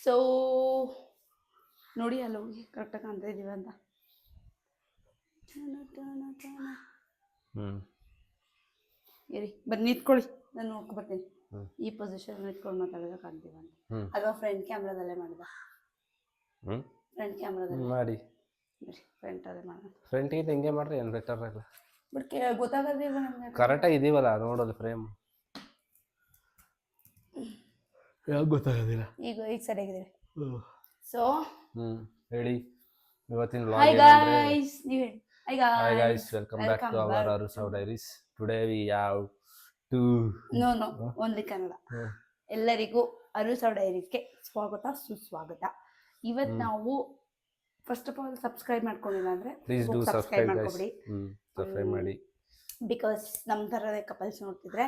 So ನೋಡಿ ಅಲ್ಲಿ ಹೋಗಿ ಕರೆಕ್ಟಾಗಿ ಕಾಣ್ತಾ ಇದೀವಿ ಅಂತ. ಇರಿ ಬನ್ನಿ ನಿಂತ್ಕೊಳ್ಳಿ, ನಾನು ನೋಡ್ಕೊ ಬರ್ತೀನಿ. ಈ ಪೊಸಿಷನ್ ನಿಂತ್ಕೊಂಡು ಮಾತಾಡಿದ್ರೆ ಕಾಣ್ತೀವ ಅಂತ, ಅಥವಾ ಫ್ರಂಟ್ ಕ್ಯಾಮ್ರಾದಲ್ಲೇ ಮಾಡಿದ? ಫ್ರಂಟ್ ಕ್ಯಾಮ್ರಾದಲ್ಲಿ ಮಾಡಿ. ಫ್ರಂಟ್ ಅಲ್ಲೇ ಮಾಡೋಣ. ಫ್ರಂಟಿಗೆ ಹಿಂಗೆ ಮಾಡ್ರಿ, ಏನು ಬೆಟರ್ ಇಲ್ಲ. ಬಟ್ ಗೊತ್ತಾಗೋದಿಲ್ಲ ನಮಗೆ. ಕರೆಕ್ಟಾಗಿ ಇದೀವಲ್ಲ ನೋಡೋದು ಫ್ರೇಮ್. ಯಾಕೆ ಗೊತ್ತಾಗೋದಿಲ್ಲ? ಈಗ ಸರಿಯಾಗಿದ್ದೀವಿ. ಸೊ ಹೇಳಿ ಇವತ್ತಿನ ವ್ಲಾಗ್. ಹಾಯ್ ಗೈಸ್, ನೀವು ಹೇಳಿ. Hi guys, welcome back to our Arusav Diaries. Today we have to only Kannada. ಎಲ್ಲರಿಗೂ ಅರುಸಾವ್ ಡೈರೀಸ್ಗೆ ಸ್ವಾಗತ ಸುಸ್ವಾಗತ. ಇವತ್ತು ನಾವು ಫಸ್ಟ್ ಆಫ್ ಆಲ್ ಸಬ್ಸ್ಕ್ರೈಬ್ ಮಾಡ್ಕೊಂಡಿಲ್ಲ ಅಂದ್ರೆ ಪ್ಲೀಸ್ ಡೂ ಸಬ್ಸ್ಕ್ರೈಬ್ ಮಾಡ್ಕೊಬಿಡಿ. ಸಬ್ಸ್ಕ್ರೈಬ್ ಮಾಡಿ. ಬಿಕಾಸ್ ನಮ್ಮ ಥರದ ಕಪಲ್ಸ್ ನೋಡ್ತಿದ್ರೆ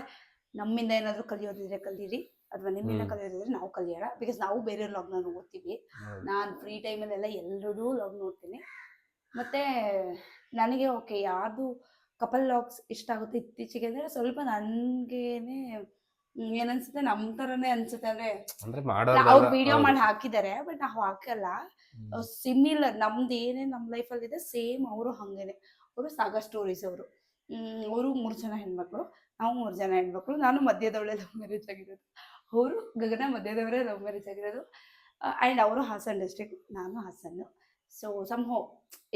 ನಮ್ಮಿಂದ ಏನಾದರೂ ಕಲಿಯೋದಿದ್ರೆ ಕಲೀರಿ, ಅಥವಾ ನಿಮ್ಮಿಂದ ಕಲಿಯೋದಿದ್ರೆ ನಾವು ಕಲಿಯೋಣ. ಬಿಕಾಸ್ ನಾವು ಬೇರೆ ಲಾಗ್ನ ನೋಡ್ತೀವಿ. ನಾನು ಫ್ರೀ ಟೈಮಲ್ಲೆಲ್ಲ ಎಲ್ಲರೂ ಲಾಗ್ ನೋಡ್ತೀನಿ. ಮತ್ತು ನನಗೆ ಓಕೆ ಯಾರ್ದು ಕಪಲ್ ಲಾಗ್ಸ್ ಇಷ್ಟ ಆಗುತ್ತೆ ಇತ್ತೀಚೆಗೆ ಅಂದರೆ ಸ್ವಲ್ಪ ನನಗೇನೆ ಏನನ್ಸುತ್ತೆ, ನಮ್ಮ ಥರನೇ ಅನ್ಸುತ್ತೆ. ಅಂದರೆ ಅವ್ರು ವಿಡಿಯೋ ಮಾಡಿ ಹಾಕಿದ್ದಾರೆ, ಬಟ್ ನಾವು ಹಾಕಲ್ಲ. ಸಿಮಿಲರ್ ನಮ್ದು ಏನೇನು ನಮ್ಮ ಲೈಫಲ್ಲಿದೆ ಸೇಮ್ ಅವರು ಹಾಗೇನೆ. ಅವರು ಸಾಗಾ ಸ್ಟೋರೀಸ್. ಅವರು 3 ಜನ ಹೆಣ್ಮಕ್ಳು, ನಾವು 3 ಜನ ಹೆಣ್ಮಕ್ಳು. ನಾನು ಮಧ್ಯದವಳೆ ಲವ್ ಮ್ಯಾರೇಜ್ ಆಗಿರೋದು, ಅವರು ಗಗನ ಮಧ್ಯದವರೇ ಲವ್ ಮ್ಯಾರೇಜ್ ಆಗಿರೋದು. ಆ್ಯಂಡ್ ಅವರು ಹಾಸನ್ ಡಿಸ್ಟ್ರಿಕ್ಟ್, ನಾನು ಹಾಸನ್ನು. ಸೊ ಸಮ್ಹೋ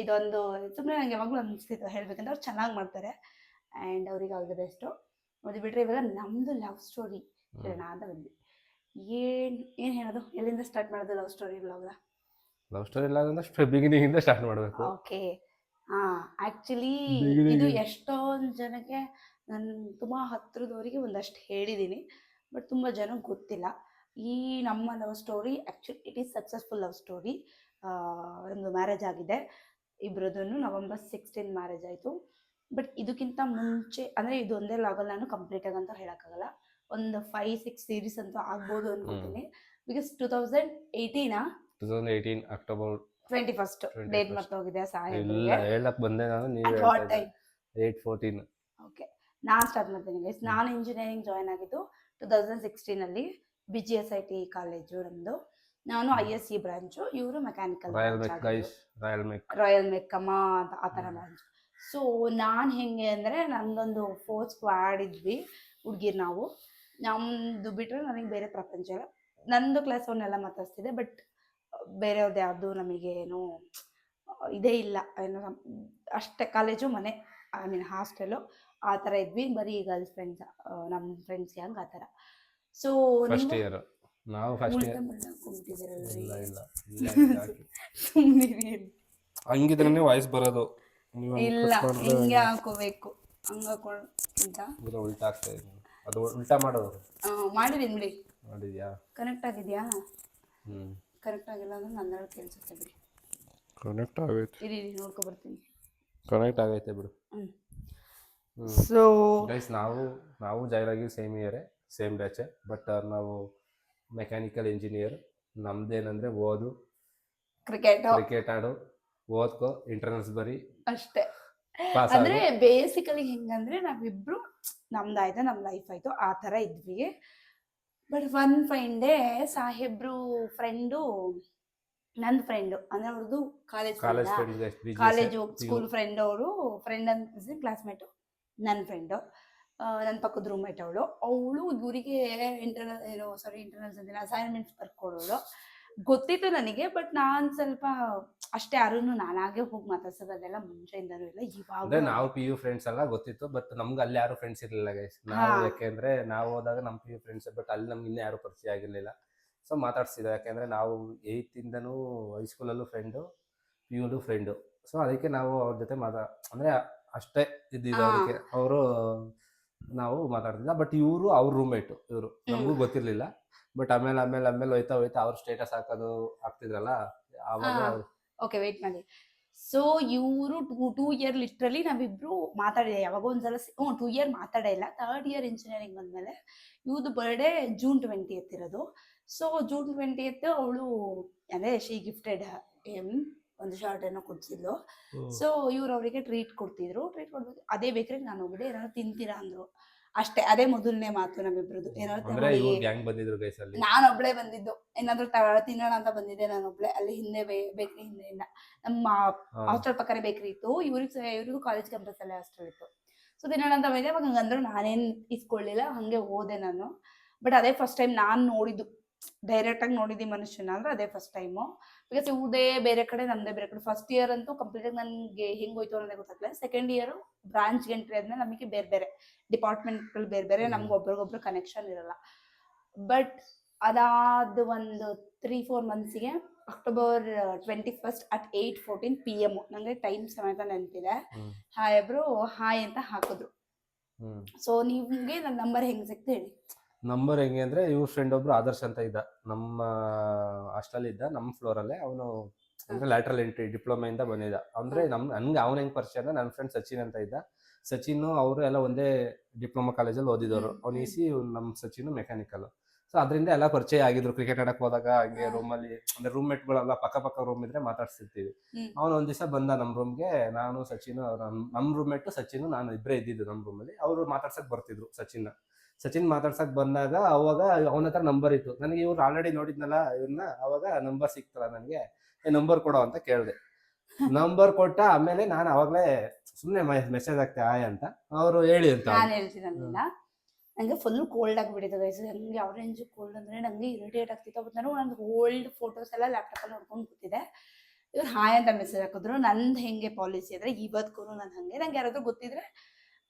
ಇದೊಂದು ಸುಮ್ಮನೆ ನಂಗೆ ಯಾವಾಗಲೂ ಅನಿಸ್ತಿತ್ತು ಹೇಳ್ಬೇಕಂದ್ರೆ ಅವ್ರು ಚೆನ್ನಾಗಿ ಮಾಡ್ತಾರೆ. ಆ್ಯಂಡ್ ಅವ್ರಿಗೆ ಆಲ್ ದಿ ಬೆಸ್ಟು. ಅದು ಬಿಟ್ಟರೆ ಇವಾಗ ನಮ್ಮದು ಲವ್ ಸ್ಟೋರಿ ಹೇಳೋಣ ಅಂತ ಬಂದ್ವಿ. ಏನು ಹೇಳೋದು, ಎಲ್ಲಿಂದ ಸ್ಟಾರ್ಟ್ ಮಾಡೋದು ಲವ್ ಸ್ಟೋರಿ ವ್ಲಾಗ್ನ? ಲವ್ ಸ್ಟೋರಿ ಇಲ್ಲ ಅಂದ್ರೆ ಬಿಗಿನಿಂಗಿಂದ ಸ್ಟಾರ್ಟ್ ಮಾಡಬೇಕು. ಓಕೆ. ಆ್ಯಕ್ಚುಲಿ ಇದು ಎಷ್ಟೊಂದು ಜನಕ್ಕೆ ನಾನು ತುಂಬ ಹತ್ತಿರದವರಿಗೆ ಒಂದಷ್ಟು ಹೇಳಿದ್ದೀನಿ, ಬಟ್ ತುಂಬ ಜನಕ್ಕೆ ಗೊತ್ತಿಲ್ಲ. ಈ ನಮ್ಮ love story actually it is successful love story. ಒಂದು ಮ್ಯಾರೇಜ್ ಆಗಿದೆ ಇಬ್ಬರದೂ. November 16 ಮ್ಯಾರೇಜ್ ಆಯಿತು. ಬಟ್ ಇದಕ್ಕಿಂತ ಮುಂಚೆ ಅಂದರೆ ಇದು ಒಂದೇ ಲಾಗಲ್ಲಿ ನಾನು ಕಂಪ್ಲೀಟಾಗಿ ಅಂತ ಹೇಳೋಕ್ಕಾಗಲ್ಲ. ಒಂದು 5-6 ಸೀರೀಸ್ ಅಂತೂ ಆಗ್ಬೋದು ಅನ್ಕೋತೀನಿ. ಬಿಕಾಸ್ 2018 ಅಕ್ಟೋಬರ್ 21 ಡೇಟ್ ಮರ್ತೋಗಿದೆ. ಹೇಳಕ್ ಬಂದೆ ನಾನು, ನೀವು 8/14. ಓಕೆ, ನಾನು ಸ್ಟಾರ್ಟ್ ಮಾಡ್ತೀನಿ ಗೈಸ್. ನಾನು ಇಂಜಿನಿಯರಿಂಗ್ ಜಾಯ್ನ್ ಆಗಿದ್ದು 2016 BGSIT ಕಾಲೇಜು ನಮ್ಮದು. ನಾನು ISC ಬ್ರಾಂಚು, ಇವರು ಮೆಕ್ಯಾನಿಕಲ್ ರಾಯಲ್ ಮೆಕ್ಕಮ್ಮ ಅಂತ ಆ ಥರ ಬ್ರಾಂಚ್. ಸೊ ನಾನು ಹೆಂಗೆ ಅಂದರೆ ನಮ್ಮದೊಂದು 4 ಸ್ಕ್ವಾಡ್ ಇದ್ವಿ ಹುಡುಗಿರು. ನಮ್ಮದು ಬಿಟ್ಟರೆ ನನಗೆ ಬೇರೆ ಪ್ರಪಂಚ ಇಲ್ಲ. ನಂದು ಕ್ಲಾಸ್ ಅವನ್ನೆಲ್ಲ ಮಾತಾಡ್ತಿದ್ದೆ, ಬಟ್ ಬೇರೆಯವ್ರದ್ದು ಯಾವುದು ನಮಗೇನು ಇದೇ ಇಲ್ಲ. ಏನೋ ಅಷ್ಟೇ, ಕಾಲೇಜು ಮನೆ ಹಾಸ್ಟೆಲು ಆ ಥರ ಇದ್ವಿ. ಬರೀ ಗರ್ಲ್ಸ್ ಫ್ರೆಂಡ್ಸ್, ನಮ್ಮ ಫ್ರೆಂಡ್ಸ್ ಗ್ಯಾಂಗ್ ಆ ಥರ. ಸೊ ನಾವು ಫಸ್ಟ್ ಇಯರ್ ಹಂಗಿದ್ರೆ ವಾಯ್ಸ್ ಬರೋದು ಇಲ್ಲ, ಹಿಂಗೆ ಹಾಕೋಬೇಕು. ಹಂಗೆ ಹಾಕೊಂಡ ಉಲ್ಟಾ ಆಗ್ತಾ ಇದೆ. ಅದು ಉಲ್ಟಾ ಮಾಡೋದು ಮಾಡಿದೀನಿ ಬಿಡಿ. ಮಾಡಿದ್ಯಾ? ಕನೆಕ್ಟ್ ಆಗಿದೆಯಾ? ಕನೆಕ್ಟ್ ಆಗಿಲ್ಲ ಅಂದ್ರೆ ನನ್ನ ಕೇಳಿಸುತ್ತೆ ಬಿಡಿ. ಕನೆಕ್ಟ್ ಆಗೈತೆ, ಇರಿ ನೋಡ್ಕೊ ಬರ್ತೀನಿ. ಕನೆಕ್ಟ್ ಆಗೈತೆ ಬಿಡು. ಸೊ ಗೈಸ್ ನಾವು ಜಾಯ್ನ್ ಆಗಿ ಸೇಮ್ ಇಯರೇ, ಸೇಮ್ ಬ್ಯಾಚೆ. ಬಟ್ ನಾವು ಮೆಕ್ಯಾನಿಕಲ್ ಇಂಜಿನಿಯರ್. ನಮ್ದೇನಂದ್ರೆ ಓದು, ಕ್ರಿಕೆಟ್ ಆಡು, ಓದ್ಕೋ, ಇಂಟರ್ನಲ್ಸ್ ಬರೀ ಅಷ್ಟೇ. ಅಂದ್ರೆ ಬೇಸಿಕಲಿ ಹೆಂಗಂದ್ರೆ ನಾವಿಬ್ರು ನಮ್ದಾಯ್ತು, ನಮ್ಮ ಲೈಫ್ ಆಯ್ತು ಆ ಥರ ಇದ್ವಿ. ಬಟ್ ಒನ್ ಫೈನ್ ಡೇ ಸಾಹೇಬ್ರು ಫ್ರೆಂಡು, ನನ್ನ ಫ್ರೆಂಡು ಅಂದ್ರೆ ಅವ್ರದ್ದು ಕಾಲೇಜು ಸ್ಕೂಲ್ ಫ್ರೆಂಡ್. ಅವರು ಫ್ರೆಂಡ್ ಅಂತ ಕ್ಲಾಸ್ಮೇಟು, ನನ್ನ ಫ್ರೆಂಡು, ನನ್ನ ಪಕ್ಕದ ರೂಮ್ಮೇಟ್ ಅವಳು ಇವರಿಗೆ ಇಂಟರ್ನಲ್ಸ್ ಅಂದಿಲ್ಲ, ಅಸೈನ್ಮೆಂಟ್ಸ್ ಬರ್ಕೊಡೋಳು. ಗೊತ್ತಿತ್ತು ನನಗೆ, ಬಟ್ ನಾನು ಸ್ವಲ್ಪ ಅಷ್ಟೇ. ಯಾರನ್ನು ನಾನಾಗೆ ಹೋಗಿ ಮಾತಾಡ್ಸೋದು ಅದೆಲ್ಲ ಮುಂಚೆಯಿಂದನೂ ಇಲ್ಲ. ಇವಾಗ ನಾವು PU ಫ್ರೆಂಡ್ಸ್ ಎಲ್ಲ ಗೊತ್ತಿತ್ತು, ಬಟ್ ನಮ್ಗೆ ಅಲ್ಲಿ ಯಾರು ಫ್ರೆಂಡ್ಸ್ ಇರಲಿಲ್ಲ ಗೈಸ್. ನಾವು ಯಾಕೆಂದ್ರೆ ನಾವು ಹೋದಾಗ ನಮ್ಮ PU ಫ್ರೆಂಡ್ಸ್, ಬಟ್ ಅಲ್ಲಿ ನಮ್ಗೆ ಇನ್ನೂ ಯಾರು ಪರಿಚಯ ಆಗಿರಲಿಲ್ಲ. ಸೊ ಮಾತಾಡ್ಸಿದ್ದೆ, ಯಾಕೆಂದ್ರೆ ನಾವು 8th ಇಂದನೂ ಹೈಸ್ಕೂಲಲ್ಲೂ ಫ್ರೆಂಡು, PUಲೂ ಫ್ರೆಂಡು. ಸೊ ಅದಕ್ಕೆ ನಾವು ಅವ್ರ ಜೊತೆ ಅಂದ್ರೆ ಅಷ್ಟೇ ಇದ್ದಿದ್ದು. ಅದಕ್ಕೆ ಅವರು ನಾವು ಮಾತಾಡ್ತಿದ್ದ. ಬಟ್ ಇವರು ಅವ್ರ ರೂಮ್ಮೇಟು, ಇವರು ನಮಗೂ ಗೊತ್ತಿರಲಿಲ್ಲ. ಬಟ್ ಆಮೇಲೆ ಹೋಯ್ತಾ ಅವ್ರ ಸ್ಟೇಟಸ್ ಹಾಕೋದು ಆಗ್ತಿದ್ರಲ್ಲ ಆವಾಗ. ಓಕೆ, ವೇಟ್ ಮಾಡಿ. ಸೊ ಇವರು 2 ಇಯರ್ ಲಿಟ್ರಲಿ ನಾವಿಬ್ರು ಮಾತಾಡಿದೆ. ಯಾವಾಗ ಒಂದ್ಸಲ 2 ಇಯರ್ ಮಾತಾಡೇ ಇಲ್ಲ. 3rd ಇಯರ್ ಇಂಜಿನಿಯರಿಂಗ್ ಬಂದಮೇಲೆ ಇವ್ರದ್ದು ಬರ್ಡೇ June 20th ಇರೋದು. ಸೊ June 20th ಅವಳು ಅಂದರೆ ಶಿ ಗಿಫ್ಟೆಡ್ ಒಂದು ಶಾರ್ಟ್ ಏನೋ ಕೊಡ್ಸಿದ್ಲು. ಸೊ ಇವ್ರು ಅವರಿಗೆ ಟ್ರೀಟ್ ಕೊಡ್ತಿದ್ರು. ಟ್ರೀಟ್ ಕೊಡ್ಬೇಕು, ಅದೇ ಬೇಕ್ರಿಗೆ ನಾನು ಹೋಗಿದ್ದೆ. ಏನಾದ್ರು ತಿಂತೀರಾ ಅಂದರು. ಅಷ್ಟೇ, ಅದೇ ಮೊದಲನೇ ಮಾತು ನಮ್ಮಿಬ್ರದ್ದು. ಏನಾದ್ರು ಅಂದ್ರೆ ತಗೊಳ್ಳಿ. ಇವ್ರು ಗ್ಯಾಂಗ್ ಬಂದಿದ್ರು ಗೈಸ್ ಅಲ್ಲಿ. ನಾನೊಬ್ಳೆ ಬಂದಿದ್ದು, ಏನಾದ್ರು ತಿನ್ನೋಣ ಅಂತ ಬಂದಿದ್ದೆ ನಾನೊಬ್ಳೆ. ಅಲ್ಲಿ ಹಿಂದೆ ಬೇಕ್ರಿ ಹಿಂದೆಯಿಂದ ನಮ್ಮ ಹಾಸ್ಟೆಲ್ ಪಕ್ಕನೇ ಬೇಕ್ರಿ ಇತ್ತು. ಇವ್ರಿಗೂ ಕಾಲೇಜ್ ಕ್ಯಾಂಪಸ್ ಅಲ್ಲೇ ಹಾಸ್ಟೆಲ್ ಇತ್ತು. ಸೊ ತಿನ್ನೋಣ ಅಂತ ಬಂದಿದ್ದೆ. ಅವಾಗ ಹಂಗಂದ್ರು ನಾನೇನ್ ಇಸ್ಕೊಳ್ಳಿಲ್ಲ, ಹಂಗೆ ಹೋದೆ ನಾನು. ಬಟ್ ಅದೇ ಫಸ್ಟ್ ಟೈಮ್ ನಾನ್ ನೋಡಿದ್ದು, ಡೈರೆಕ್ಟ್ ಆಗಿ ನೋಡಿದ್ದಿ ಮನುಷ್ಯನ ಅಂದ್ರೆ ಅದೇ ಫಸ್ಟ್ ಟೈಮು. ಬಿಕಾಸ್ ಇವುದೇ ಬೇರೆ ಕಡೆ, ನಮ್ದೇ ಬೇರೆ ಕಡೆ. ಫಸ್ಟ್ ಇಯರ್ ಅಂತೂ ಕಂಪ್ಲೀಟ್ ಆಗಿ ನನ್ಗೆ ಹೆಂಗ್ ಹೋಯ್ತು ಅನ್ನೋದೇ ಗೊತ್ತಾಗ್ಲಿಲ್ಲ. ಸೆಕೆಂಡ್ ಇಯರ್ ಬ್ರಾಂಚ್ ಎಂಟ್ರಿ ಆದ್ಮೇಲೆ ನಮಗೆ ಬೇರೆ ಬೇರೆ ಡಿಪಾರ್ಟ್ಮೆಂಟ್ಗಳು ಬೇರೆ ಬೇರೆ, ನಮ್ಗೆ ಒಬ್ರಿಗೊಬ್ರು ಕನೆಕ್ಷನ್ ಇರಲ್ಲ. ಬಟ್ ಅದಾದ ಒಂದು 3-4 ಮಂತ್ಸಿಗೆ ಅಕ್ಟೋಬರ್ 21 at 8:14 PM ನಂಗೆ ಟೈಮ್ ಸಮೇತ ನೆನಪಿದೆ. ಹಾಯ್ ಬ್ರೋ ಹಾಯ್ ಅಂತ ಹಾಕಿದ್ರು. ಸೊ ನಿಮ್ಗೆ ನನ್ನ ನಂಬರ್ ಹೆಂಗ್ ಸಿಕ್ತು ಹೇಳಿ? ನಂಬರ್ ಹೆಂಗೆ ಅಂದ್ರೆ, ಇವ್ರ ಫ್ರೆಂಡ್ ಒಬ್ರು ಆದರ್ಶ್ ಅಂತ ಇದ್ದ, ನಮ್ಮ ಹಾಸ್ಟೆಲ್ ಇದ್ದ, ನಮ್ಮ ಫ್ಲೋರ್ ಅಲ್ಲೇ. ಅವನು ಅಂದ್ರೆ ಲ್ಯಾಟ್ರಲ್ ಎಂಟ್ರಿ ಡಿಪ್ಲೊಮಾ ಇಂದ ಬಂದಿದ್ದ. ಅಂದ್ರೆ ನನ್ಗೆ ಅವ್ನ ಹೆಂಗ್ ಪರಿಚಯ ಅಂದ್ರೆ, ನನ್ನ ಫ್ರೆಂಡ್ ಸಚಿನ್ ಅಂತ ಇದ್ದ. ಸಚಿನ್ ಅವರು ಎಲ್ಲ ಒಂದೇ ಡಿಪ್ಲೊಮಾ ಕಾಲೇಜಲ್ಲಿ ಓದಿದವರು. ಅವ್ನು ಇಸಿ, ನಮ್ಮ ಸಚಿನ್ ಮೆಕ್ಯಾನಿಕಲ್. ಸೊ ಅದರಿಂದ ಎಲ್ಲ ಪರಿಚಯ ಆಗಿದ್ರು. ಕ್ರಿಕೆಟ್ ಆಡಕ್ ಹೋದಾಗ ಹಂಗೆ ರೂಮಲ್ಲಿ, ಅಂದ್ರೆ ರೂಮ್ ಮೇಟ್ಗಳೆಲ್ಲ ಪಕ್ಕ ರೂಮ್ ಇದ್ರೆ ಮಾತಾಡ್ಸಿರ್ತೀವಿ. ಅವನು ಒಂದ್ ದಿವಸ ಬಂದ ನಮ್ಮ ರೂಮ್ಗೆ. ನಾನು ಸಚಿನ್, ನಮ್ಮ ರೂಮ್ ಮೇಟ್ ಸಚಿನ್ ನಾನು ಇಬ್ಬರೇ ಇದ್ದಿದ್ದು ನಮ್ಮ ರೂಮಲ್ಲಿ. ಅವರು ಮಾತಾಡ್ಸಕ್ ಬರ್ತಿದ್ರು ಸಚಿನ್ ಮಾತಾಡ್ಸಕ್ ಬಂದಾಗ, ಅವಾಗ ಅವನ ಹತ್ರ ನಂಬರ್ ಇತ್ತು. ನನಗೆ ಇವ್ರು ಆಲ್ರೆಡಿ ನೋಡಿದ್ನಲ್ಲ ಇವ್ರನ್ನ, ಅವಾಗ ನಂಬರ್ ಸಿಕ್ತಲ್ಲ ನನಗೆ. ನಂಬರ್ ಕೊಡೋ ಅಂತ ಕೇಳಿದೆ. ನಂಬರ್ ಕೊಟ್ಟ. ಆಮೇಲೆ ನಾನು ಅವಾಗಲೇ ಸುಮ್ಮನೆ ಮೆಸೇಜ್ ಹಾಕ್ತೆ ಹಾಯ್ ಅಂತ. ಅವರು ಹೇಳಿ ಅಂತ. ನಾನು ಹೇಳ್ತೀನಿ, ನಂಗೆ ಫುಲ್ ಕೋಲ್ಡ್ ಆಗಿಬಿಟ್ಟಿದೆ ಗೈಸ್. ನನಗೆ ಯಾವ ರೇಂಜ್ ಕೋಲ್ಡ್ ಅಂದ್ರೆ ನಂಗೆ ಇರಿಟೇಟ್ ಆಗ್ತಿತ್ತು. ಅವತ್ತು ನಾನು ನಂದು ಓಲ್ಡ್ ಫೋಟೋಸ್ ಎಲ್ಲ ಲ್ಯಾಪ್ಟಾಪಲ್ಲಿ ನೋಡ್ಕೊಂಡು ಕೂತಿದ್ದೆ. ಇವ್ರು ಹಾಯ್ ಅಂತ ಮೆಸೇಜ್ ಹಾಕಿದ್ರು. ನಂದು ಹೆಂಗೆ ಪಾಲಿಸಿ ಅಂದ್ರೆ, ಇವತ್ತಿಗೂ ನಾನು ಹಂಗೆ, ನಂಗೆ ಯಾರಾದ್ರೂ ಗೊತ್ತಿದ್ರೆ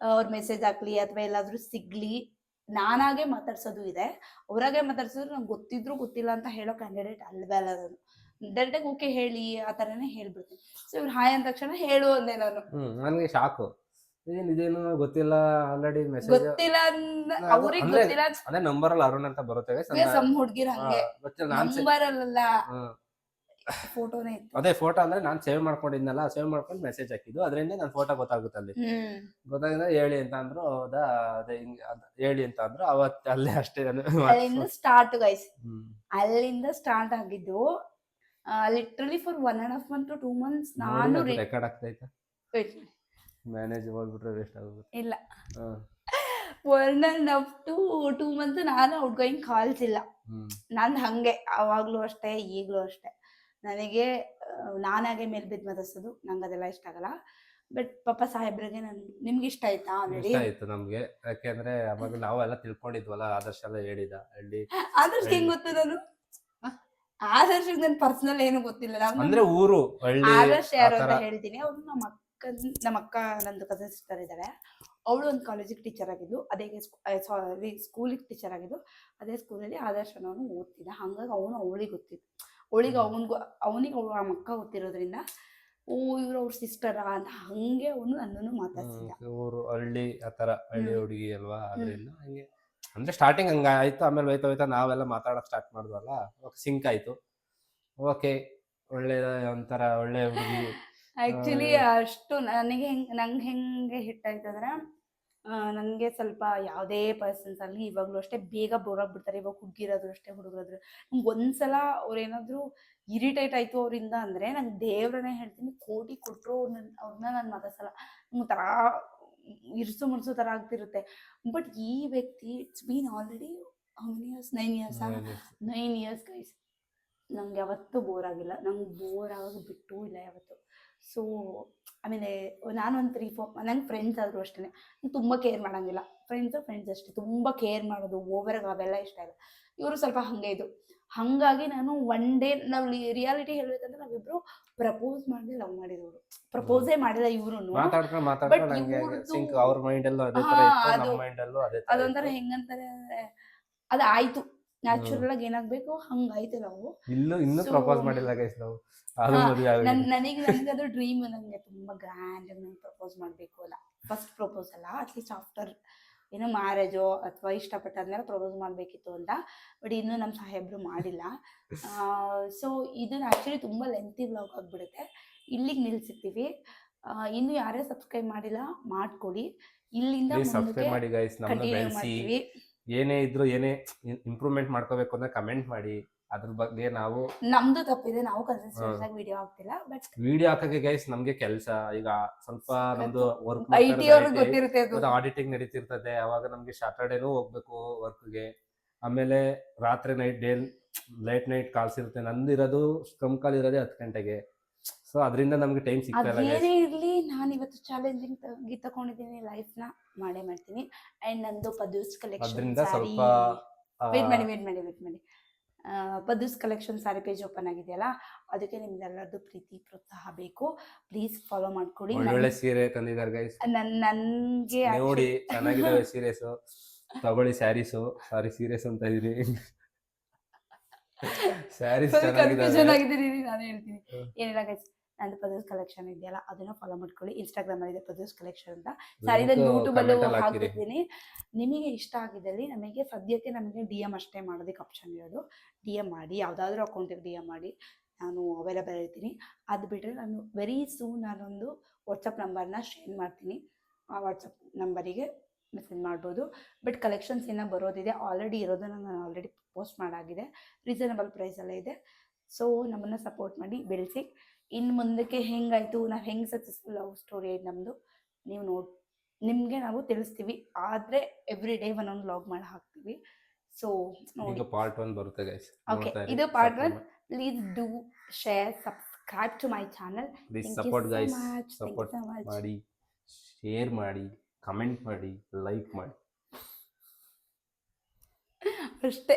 ಅವ್ರ ಮೆಸೇಜ್ ಹಾಕ್ಲಿ ಅಥವಾ ಎಲ್ಲಾದ್ರೂ ಸಿಗ್ಲಿ, ನಾನಾಗೆ ಮಾತಾಡ್ಸೋದು ಇದೆ. ಅವರಾಗೆ ಮಾತಾಡ್ಸಿದ್ರು ನಂಗೆ ಗೊತ್ತಿದ್ರು ಗೊತ್ತಿಲ್ಲ ಅಂತ ಹೇಳೋ ಕ್ಯಾಂಡಿಡೇಟ್ ಅಲ್ವೇ ಅಲ್ಲ ನಾನು. ಡೈರೆಕ್ಟಾಗಿ ಓಕೆ ಹೇಳಿ ಆ ಥರನೇ ಹೇಳ್ಬಿಡ್ತೀನಿ. ಸೊ ಇವ್ರು ಹಾಯ್ ಅಂದ ತಕ್ಷಣ ಹೇಳು ಅಂದೆ ನಾನು. ನನಗೆ ಶಾಕು, ಇದೇನು ಗೊತ್ತಿಲ್ಲ, ಆಲ್ರೆಡಿ ಮೆಸೇಜ್ ಗೊತ್ತಿಲ್ಲ ಅವ್ರಿಗೆ ಗೊತ್ತಿಲ್ಲ. ಅದೇ ನಂಬರ್ ಅಲ್ಲಿ ಅರುಣ್ ಅಂತ ಬರುತ್ತೆ. ಸಮ್ ಹುಡ್ಗಿರ್ ಹಂಗೆ ನಂಬರ್ ಅಲ್ಲ, ಫೋಟೋನೇ ಇತ್ತು. ಅದೇ ಫೋಟೋ ಅಂದ್ರೆ ನಾನು ಸೇವ್ ಮಾಡ್ಕೊಂಡಿದ್ನಲ್ಲ, ಸೇವ್ ಮಾಡ್ಕೊಂಡು ಮೆಸೇಜ್ ಹಾಕಿದ್ದು. ಅದರಿಂದ ನನ್ನ ಫೋಟೋ ಗೊತ್ತಾಗುತ್ತೆ ಅಲ್ಲಿ. ಗೊತ್ತಾಗಿದ್ರೆ ಹೇಳಿ ಅಂತ ಅಂದ್ರು. ಹೌದಾ, ಅದೇ ಹಿಂಗೆ ಹೇಳಿ ಅಂತ ಅಂದ್ರು. ಅವತ್ತು ಅಲ್ಲೇ ಅಷ್ಟೇ ಅಲ್ಲಿಂದ ಸ್ಟಾರ್ಟ್ ಗೈಸ್. ಅಲ್ಲಿಂದ ಸ್ಟಾರ್ಟ್ ಆಗಿದ್ದು literally for 1.5 month to 2 months ನಾನು ರೆಕಾರ್ಡ್ ಆಗ್ತೈತೆ. ಮ್ಯಾನೇಜ್ ಮಾಡ್ಬಿಟ್ರೆ ವೇಸ್ಟ್ ಆಗುತ್ತೆ. ಇಲ್ಲ, 1.5 to 2 months ನಾನು ಔಟ್ ಗೋಯಿಂಗ್ ಕಾಲ್ಸ್ ಇಲ್ಲ. ನಾನು ಹಂಗೆ ಅವಾಗ್ಲೂ ಅಷ್ಟೇ, ಈಗಲೂ ಅಷ್ಟೇ. ನನಗೆ ನಾನಾಗೆ ಮೇಲ್ ಬಿದ್ದು ಮಾತಾಡ್ಸೋದು ನಂಗೆ ಅದೆಲ್ಲ ಇಷ್ಟ ಆಗಲ್ಲ. ಬಟ್ ಪಾಪ ಸಾಹೇಬ್ರಿಗೆ ನಿಮ್ಗೆ ಇಷ್ಟ ಆಯ್ತಾ? ಇಷ್ಟ ಆಯ್ತು ನಮ್ಗೆ. ಯಾಕೆಂದ್ರೆ ಅವಾಗ ನಾವೆಲ್ಲ ತಿಳ್ಕೊಂಡಿದ್ವಲ್ಲ, ಆದರ್ಶ ಎಲ್ಲ ಹೇಳಿದ. ಹಳ್ಳಿ ಆದರ್ಶ್ ಹೆಂಗ್ ಗೊತ್ತು? ನಾನು ಆದರ್ಶ್ ನನ್ ಪರ್ಸನಲ್ ಏನು ಗೊತ್ತಿಲ್ಲ. ಅಂದ್ರೆ ಊರು ಹಳ್ಳಿ. ಆದರ್ಶ್ ಯಾರು ಅಂತ ಹೇಳ್ತೀನಿ. ಅವ್ರು ನಮ್ಮ ಅಕ್ಕ ನಂದು ಕಸಿನ್ ಸಿಸ್ಟರ್ ಇದ್ದಾರೆ. ಅವಳು ಒಂದು ಕಾಲೇಜಿಗೆ ಟೀಚರ್ ಆಗಿದ್ದು, ಅದೇ ಸ್ಕೂಲಿಗೆ ಟೀಚರ್ ಆಗಿದ್ದು. ಅದೇ ಸ್ಕೂಲಲ್ಲಿ ಆದರ್ಶ ನಾನು ಓದ್ತಿದ್ದೆ. ಹಂಗಾಗಿ ಅವಳಿಗೆ ಗೊತ್ತಿತ್ತು. ಅವನಿಗೆ ಅವಳು ಆ ಅಕ್ಕ ಗೊತ್ತಿರೋದ್ರಿಂದ, ಓ ಇವ್ರು ಅವ್ರ ಸಿಸ್ಟರಾ ಅಂತ ಹಂಗೆ ಅವನು ನನ್ನನ್ನು ಮಾತಾಡ್ಸಿದ್ದ. ಊರು ಹಳ್ಳಿ ಆತರ, ಹಳ್ಳಿ ಹುಡುಗಿ ಅಲ್ವಾ, ಅದರಿಂದ ಹಂಗೆ ಅಂದ್ರೆ ಸ್ಟಾರ್ಟಿಂಗ್ ಹಂಗ ಆಯ್ತು. ಆಮೇಲೆ ಹೋಯ್ತಾ ನಾವೆಲ್ಲ ಮಾತಾಡಕ್ ಸ್ಟಾರ್ಟ್ ಮಾಡಿದ್ವಲ್ಲ, ಸಿಂಕ್ ಆಯ್ತು. ಓಕೆ, ಒಳ್ಳೆ ಒಂಥರ ಒಳ್ಳೆ ಹುಡುಗಿ. ಆಕ್ಚುಲಿ ಅಷ್ಟು ನಂಗೆ ಹೆಂಗೆ ಹಿಟ್ ಆಯ್ತಂದ್ರೆ, ನನಗೆ ಸ್ವಲ್ಪ ಯಾವುದೇ ಪರ್ಸನ್ಸ್ ಆಗಲಿ ಇವಾಗಲೂ ಅಷ್ಟೇ ಬೇಗ ಬೋರ್ ಆಗ್ಬಿಡ್ತಾರೆ. ಇವಾಗ ಹುಡುಗಿರೋದ್ರು ಅಷ್ಟೇ, ಹುಡುಗರಾದ್ರು. ನಂಗೆ ಒಂದ್ಸಲ ಅವ್ರೇನಾದ್ರು ಇರಿಟೇಟ್ ಆಯ್ತು ಅವರಿಂದ ಅಂದ್ರೆ, ನಂಗೆ ದೇವ್ರನ್ನೇ ಹೇಳ್ತೀನಿ, ಕೋಟಿ ಕೊಟ್ಟರು ಅವ್ರನ್ನ ನಾನು ಮಾತಾಡ್ಸಲ್ಲ. ನಂಗೆ ಒಂಥರ ಇರ್ಸು ಥರ ಆಗ್ತಿರುತ್ತೆ. ಬಟ್ ಈ ವ್ಯಕ್ತಿ, it's been already how many years? 9 years guys. ನಂಗೆ ಯಾವತ್ತೂ ಬೋರ್ ಆಗಿಲ್ಲ. ನಂಗೆ ಬೋರ್ ಆಗೋದು ಬಿಟ್ಟು ಇಲ್ಲ ಯಾವತ್ತು. ಸೊ ಆಮೇಲೆ ನಾನೊಂದು 3-4 ನಂಗೆ ಫ್ರೆಂಡ್ಸ್ ಆದರೂ ಅಷ್ಟೇ, ನಂಗೆ ತುಂಬ ಕೇರ್ ಮಾಡೋಂಗಿಲ್ಲ. ಫ್ರೆಂಡ್ಸ್ ಅಷ್ಟೇ, ತುಂಬ ಕೇರ್ ಮಾಡೋದು ಓವರ್ಗೆ ಅವೆಲ್ಲ ಇಷ್ಟ ಇಲ್ಲ. ಇವರು ಸ್ವಲ್ಪ ಹಂಗೆ ಇದು. ಹಾಗಾಗಿ ನಾನು ಒನ್ ಡೇ, ನಾವು ರಿಯಾಲಿಟಿ ಹೇಳ್ಬೇಕಂದ್ರೆ ನಾವಿಬ್ರು ಪ್ರಪೋಸ್ ಮಾಡಿ ಲವ್ ಮಾಡಿದವರು. ಪ್ರಪೋಸೇ ಮಾಡಿಲ್ಲ ಇವ್ರು. ಅದೊಂಥರ ಹೆಂಗಂತಾರೆ, ಅದು ಆಯ್ತು ನ್ಯಾಚುರಲ್ ಆಗಿ ಏನಾಗ್ಬೇಕು ಹಂಗಾಯ್ತು. ನಾವು ಇನ್ನೂ ಪ್ರಪೋಸ್ ಮಾಡಿಲ್ಲ ಗೈಸ್ ನಾವು. ನನಗೆ ಅದು ಡ್ರೀಮ್. ನನಗೆ ತುಂಬಾ ಗ್ರ್ಯಾಂಡ್ ಆಗಿ ಪ್ರಪೋಸ್ ಮಾಡಬೇಕು ಅಲ್ಲ, ಫಸ್ಟ್ ಪ್ರಪೋಸ್ ಅಲ್ಲ, ಅಟ್ಲೀಸ್ಟ್ ಆಫ್ಟರ್ ಏನೋ ಮ್ಯಾರೇಜೋ ಅಥವಾ ಇಷ್ಟಪಟ್ಟಾದ್ಮೇಲೆ ಪ್ರಪೋಸ್ ಮಾಡಬೇಕಿತ್ತು ಅಂತ. ಬಟ್ ಇನ್ನೂ ನಮ್ಮ ಸಾಹೇಬ್ರು ಮಾಡಿಲ್ಲ. ಸೊ ಇದನ್ನ ಆ್ಯಕ್ಚುಲಿ ತುಂಬ ಲೆಂತಿ ವ್ಲಾಗ್ ಆಗಿಬಿಡುತ್ತೆ. ಇಲ್ಲಿಗೆ ನಿಲ್ಸಿರ್ತೀವಿ. ಇನ್ನು ಯಾರೇ ಸಬ್ಸ್ಕ್ರೈಬ್ ಮಾಡಿಲ್ಲ ಮಾಡ್ಕೊಡಿ. ಇಲ್ಲಿಂದ ಕಂಟಿನ್ಯೂ ಮಾಡ್ತೀವಿ. ಏನೇ ಇದ್ರು, ಏನೇ ಇಂಪ್ರೂವ್ಮೆಂಟ್ ಮಾಡ್ಕೋಬೇಕು ಅಂದ್ರೆ ಕಮೆಂಟ್ ಮಾಡಿ. ಅದ್ರ ಬಗ್ಗೆ ನಾವು ನಮ್ದು ತಪ್ಪಿದೆ, ನಾವು ಕನ್ಸಿಸ್ಟೆಂಟ್ ಆಗಿ ವಿಡಿಯೋ ಹಾಕ್ತಿಲ್ಲ. ಬಟ್ ವಿಡಿಯೋ ಹಾಕಕ್ಕೆ ಗೈಸ್ ನಮ್ಗೆ ಕೆಲಸ ಈಗ ಸ್ವಲ್ಪ ನಮ್ದು ವರ್ಕ್ IT ಅವ್ರಿಗೆ ಗೊತ್ತಿರುತ್ತೆ ಅದು. ಆಡಿಟಿಂಗ್ ನಡೀತಿರ್ತದೆ. ಅವಾಗ ನಮ್ಗೆ ಸ್ಯಾಟರ್ಡೇನೂ ಹೋಗ್ಬೇಕು ವರ್ಕ್ಗೆ. ಆಮೇಲೆ ರಾತ್ರಿ ಲೈಟ್ ನೈಟ್ ಕಾಲ್ಸ್ ಇರುತ್ತೆ. ನಂದಿರೋದು ಸ್ಕ್ರಮ್ ಕಾಲ್ ಇರೋದೇ 10 ಗಂಟೆಗೆ. ಸೊ ಅದರಿಂದ ನಮ್ಗೆ ಟೈಮ್ ಸಿಗ್ತಾ ಇಲ್ಲ ಅದೇನೇ ಇರ್ಲಿ, ನಾನು ಇವತ್ತು ಚಾಲೆಂಜಿಂಗ್ ತಗೊಂಡಿದ್ದೀನಿ, ಲೈಫ್ ನ ಮಾಡೇ ಮಾಡ್ತೀನಿ. ಅಂಡ್ ನಂದು ಪದೂಸ್ ಕಲೆಕ್ಷನ್ ಅದರಿಂದ ಸ್ವಲ್ಪ ವೇಟ್ ಮಾಡಿ ಪದೂಸ್ ಕಲೆಕ್ಷನ್ ಸಾರಿ ಪೇಜ್ ಓಪನ್ ಆಗಿದೆಯಲ್ಲ, ಅದಕ್ಕೆ ನಿಮ್ದೆಲ್ಲರದ್ದು ಪ್ರೀತಿ ಪ್ರೋತ್ಸಾಹ ಬೇಕು. ಪ್ಲೀಸ್ ಫಾಲೋ ಮಾಡ್ಕೊಡಿ. ಒಳ್ಳೊಳ್ಳೆ ಸೀರೆ ತಂದಿದ್ದಾರೆ ಗೈಸ್, ನನ್ಗೆ ನೋಡಿ ಚೆನ್ನಾಗಿದ್ದಾವೆ ಸೀರೆಸ್, ತಗೊಳ್ಳಿ. ಸೀರೆಸ್ ಅಂತ ಇದೀನಿ. ಸ್ಯಾರೀಸ್ ಚೆನ್ನಾಗಿದ್ದೀನಿ, ನಾನು ಹೇಳ್ತೀನಿ. ಏನಿಲ್ಲ ಗೈಸ್, ನಂದು ಪದೂಸ್ ಕಲೆಕ್ಷನ್ ಇದೆಯಲ್ಲ ಅದನ್ನ ಫಾಲೋ ಮಾಡ್ಕೊಳ್ಳಿ. ಇನ್ಸ್ಟಾಗ್ರಾಮ್ ಅಲ್ಲಿ ಇದೆ ಪದೂಸ್ ಕಲೆಕ್ಷನ್ ಅಂತ. ಸಾರಿ ಯೂಟ್ಯೂಬ್ ಅಲ್ಲೂ ಹಾಕಿರ್ತೀನಿ. ನಿಮಗೆ ಇಷ್ಟ ಆಗಿದ್ದಲ್ಲಿ ನಮಗೆ ಸದ್ಯಕ್ಕೆ DM ಅಷ್ಟೇ ಮಾಡೋದಕ್ಕೆ ಆಪ್ಷನ್ ಇರೋದು. DM ಮಾಡಿ, ಯಾವ್ದಾದ್ರು ಅಕೌಂಟಿಗೆ DM ಮಾಡಿ, ನಾನು ಅವೈಲೇಬಲ್ ಇರ್ತೀನಿ. ಅದು ಬಿಟ್ಟರೆ ನಾನು ವೆರಿ ಸೂನ್ ನಾನೊಂದು ವಾಟ್ಸಪ್ ನಂಬರ್ನ ಶೇರ್ ಮಾಡ್ತೀನಿ. ಆ ವಾಟ್ಸಪ್ ನಂಬರಿಗೆ ಮೆಸೇಜ್ ಮಾಡ್ಬೋದು. ಬಟ್ ಕಲೆಕ್ಷನ್ಸ್ ಏನೋ ಬರೋದಿದೆ, ಆಲ್ರೆಡಿ ಇರೋದನ್ನು ನಾನು ಆಲ್ರೆಡಿ ಪೋಸ್ಟ್ ಮಾಡಾಗಿದೆ. ರೀಸನಬಲ್ ಪ್ರೈಸಲ್ಲೇ ಇದೆ. ಸೊ ನಮ್ಮನ್ನು ಸಪೋರ್ಟ್ ಮಾಡಿ ಬೆಳೆಸಿ. ಇನ್ನು ಮುಂದಕ್ಕೆ ಹೆಂಗಾಯಿತು, ನಾವು ಹೆಂಗೆ ಸಕ್ಸಸ್ಫುಲ್ ಲವ್ ಸ್ಟೋರಿ ಆಯ್ತು ನಮ್ಮದು, ನೀವು ನಿಮಗೆ ನಾವು ತಿಳಿಸ್ತೀವಿ. ಆದರೆ ಎವ್ರಿ ಡೇ ಒಂದೊಂದು ವ್ಲಾಗ್ ಮಾಡಿ ಹಾಕ್ತೀವಿ. ಸೊ ನೋಡಿ, ಪಾರ್ಟ್ 1 ಬರುತ್ತೆ ಗೈಸ್. ಓಕೆ, ಇದು part 1. Please do share, subscribe to my channel. Please support guys, support ಮಾಡಿ, ಶೇರ್ ಮಾಡಿ, ಕಮೆಂಟ್ ಮಾಡಿ, ಲೈಕ್ ಮಾಡಿ ಅಷ್ಟೇ.